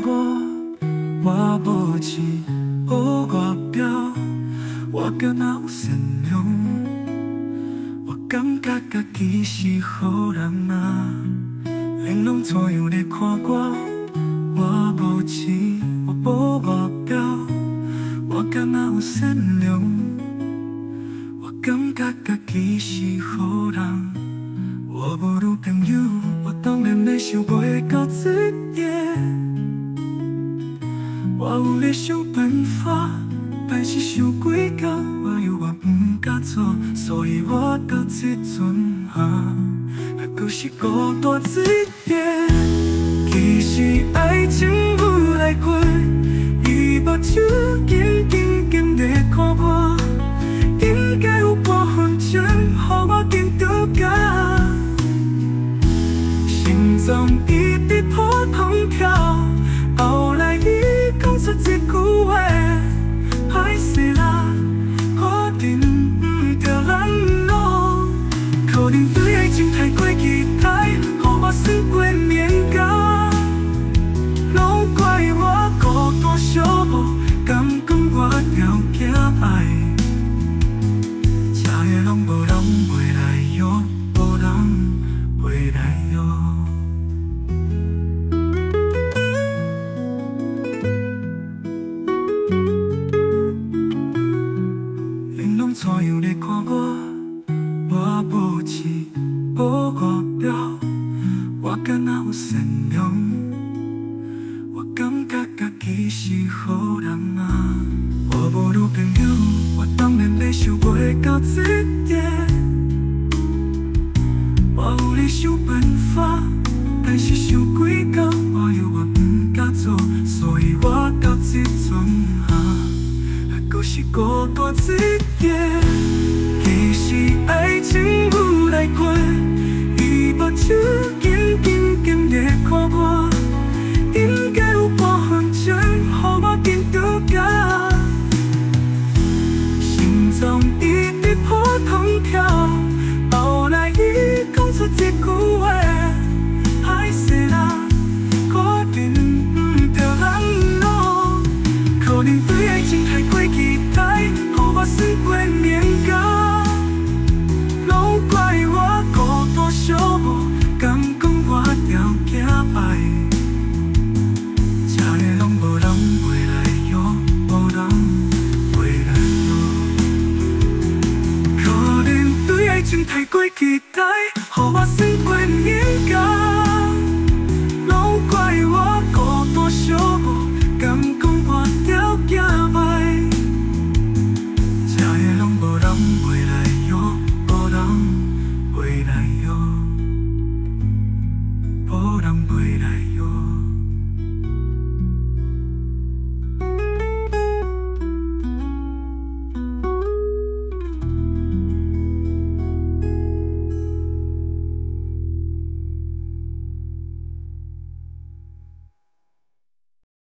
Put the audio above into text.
我无钱无外表，我敢若有善良。我感觉家己是好人啊，恁拢怎样咧看我？我无钱，我无外表，我敢若有善良。我感觉家己是好人。我无女朋友，我当然会想袂到这点。我有咧想办法，但是想几工，我犹原不敢做，所以我到这阵还阁是孤单一点。其实爱情有来过，伊目睭紧紧紧地看我，应该有半分钟，予我紧倒甲。心脏一直扑通跳，后来伊讲出一句话，歹势啦，决定不着咱拢，可能对爱情太过期待，予我算过年假，拢怪我孤单寂寞，敢讲我条件爱，这个拢无人袂来哟，无人袂来哟。怎样咧看我？我无钱无外表，我敢若有善良。我感觉家己是好人啊。我无女朋友，我当然会想袂到这点。